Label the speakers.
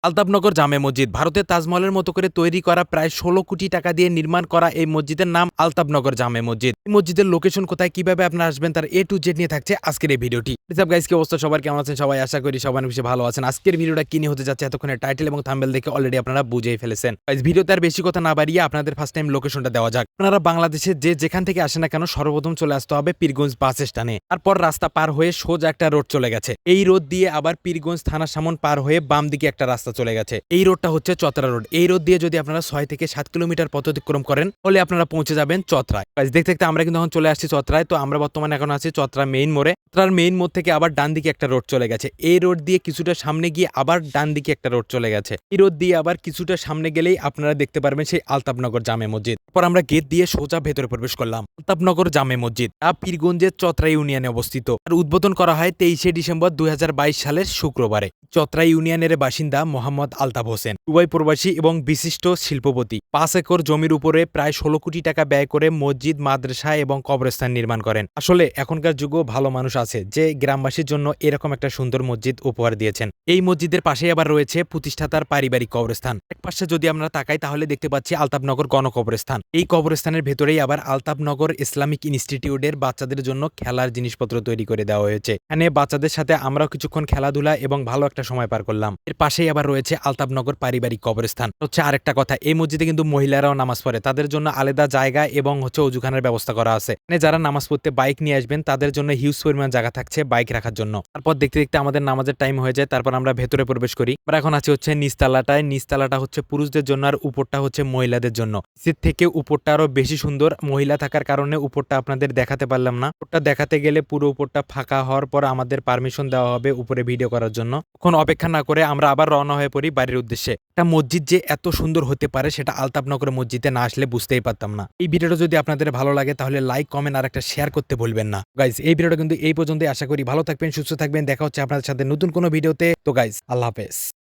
Speaker 1: আলতাফনগর জামে মসজিদ ভারতের তাজমহলের মতো করে তৈরি করা প্রায় ১৬ কোটি টাকা দিয়ে নির্মাণ করা এই মসজিদের নাম আলতাফনগর জামে মসজিদ। এই মসজিদের লোকেশন কোথায়, কিভাবে আপনারা আসবেন, তার A to Z নিয়ে থাকছে আজকের এই ভিডিওটি। হিসাব গাইস, কি অবস্থা সবার, কেমন আছেন সবাই? আশা করি সবাই বেশি ভালো আছেন। আজকের ভিডিওটা কি নিয়ে হতে যাচ্ছে এতক্ষণে টাইটেল এবং থাম্বনেল দেখে অলরেডি আপনারা বুঝেই ফেলেছেন। গাইস, ভিডিওতে আর বেশি কথা না বাড়িয়ে আপনাদের ফার্স্ট টাইম লোকেশনটা দেওয়া যাক। আপনারা বাংলাদেশের যেখান থেকে আসেন না কেন সর্বপ্রথম চলে আসতে হবে পীরগঞ্জ বাস স্ট্যান্ডে। তারপর রাস্তা পার হয়ে সোজা একটা রোড চলে গেছে। এই রোড দিয়ে আবার পীরগঞ্জ থানার সামন পার হয়ে বাম দিকে একটা রাস্তা চলে গেছে। এই রোডটা হচ্ছে চতরা রোড। এই রোড দিয়ে যদি আপনারা 6 থেকে 7 কিলোমিটার পথ অতিক্রম করেন তাহলে আপনারা পৌঁছে যাবেন চতরায়। দেখতে দেখতে আমরা কিন্তু এখন চলে আসছি চতরায়। তো আমরা বর্তমানে এখন আছি চতরা মেইন মোড়ে। চতরার মেইন মোড় থেকে আবার ডান দিকে একটা রোড চলে গেছে। এই রোড দিয়ে কিছুটা সামনে গিয়ে আবার ডান দিকে একটা রোড চলে গেছে। এই রোড দিয়ে আবার কিছুটা সামনে গেলেই আপনারা দেখতে পারবেন সেই আলতাফনগর জামে মসজিদ। তারপর আমরা গেট দিয়ে সোজা ভেতরে প্রবেশ করলাম। আলতাফনগর জামে মসজিদ পীরগঞ্জের চতরা ইউনিয়নে অবস্থিত। আর উদ্বোধন করা হয় 23শে ডিসেম্বর 2022 সালের শুক্রবারে। চতরা ইউনিয়নের বাসিন্দা মোহাম্মদ আলতাফ হোসেন দুবাই প্রবাসী এবং বিশিষ্ট শিল্পপতি। 5 একর জমির উপরে প্রায় 16 কোটি টাকা ব্যয় করে মসজিদ, মাদ্রাসা এবং কবরস্থান নির্মাণ করেন। আসলে এখনকার যুগও ভালো মানুষ আছে যে গ্রামবাসীর জন্য এরকম একটা সুন্দর মসজিদ উপহার দিয়েছেন। এই মসজিদের পাশেই আবার রয়েছে প্রতিষ্ঠাতার পারিবারিক কবরস্থান। এক পাশে যদি আমরা তাকাই তাহলে দেখতে পাচ্ছি আলতাফনগর গণকবরস্থান। এই কবরস্থানের ভেতরেই আবার আলতাফনগর ইসলামিক ইনস্টিটিউটের বাচ্চাদের জন্য খেলার জিনিসপত্র তৈরি করে দেওয়া হয়েছে। এখানে বাচ্চাদের সাথে আমরাও কিছুক্ষণ খেলাধুলা এবং ভালো একটা সময় পার করলাম। এর পাশেই আবার রয়েছে আলতাফনগর পারিবারিক কবরস্থান। হচ্ছে আরেকটা কথা, এই মসজিদে কিন্তু মহিলারাও নামাজ পড়ে। তাদের জন্য আলাদা জায়গা এবং অজুখানার ব্যবস্থা করা আছে। মানে যারা নামাজ পড়তে বাইক নিয়ে আসবেন তাদের জন্য হিউজ পরিমাণ জায়গা থাকছে বাইক রাখার জন্য। তারপর দেখতে দেখতে আমাদের নামাজের টাইম হয়ে যায়। তারপর আমরা ভেতরে প্রবেশ করি। আমরা এখন আছি হচ্ছে নিচতলাটায়। নিচতলাটা হচ্ছে পুরুষদের জন্য আর উপরটা হচ্ছে মহিলাদের জন্য। নিচের থেকে উপরটা আরো বেশি সুন্দর। মহিলা থাকার কারণে উপরটা আপনাদের দেখাতে পারলাম না। উপরটা দেখাতে গেলে পুরো উপরটা ফাঁকা হওয়ার পর আমাদের পারমিশন দেওয়া হবে উপরে ভিডিও করার জন্য। এখন অপেক্ষা না করে আমরা আবার রওনা হয়ে পড়ি বাড়ির উদ্দেশ্যে। একটা মসজিদ যে এত সুন্দর হতে পারে সেটা আলতাফনগর মসজিদে না আসলে বুঝতেই পারতাম না। এই ভিডিওটা যদি আপনাদের ভালো লাগে তাহলে লাইক, কমেন্ট আর একটা শেয়ার করতে ভুলবেন না। গাইজ, এই ভিডিওটা কিন্তু এই পর্যন্তই। আশা করি ভালো থাকবেন, সুস্থ থাকবেন। দেখা হচ্ছে আপনাদের সাথে নতুন কোনো ভিডিওতে। তো গাইজ, আল্লাহ হাফেজ।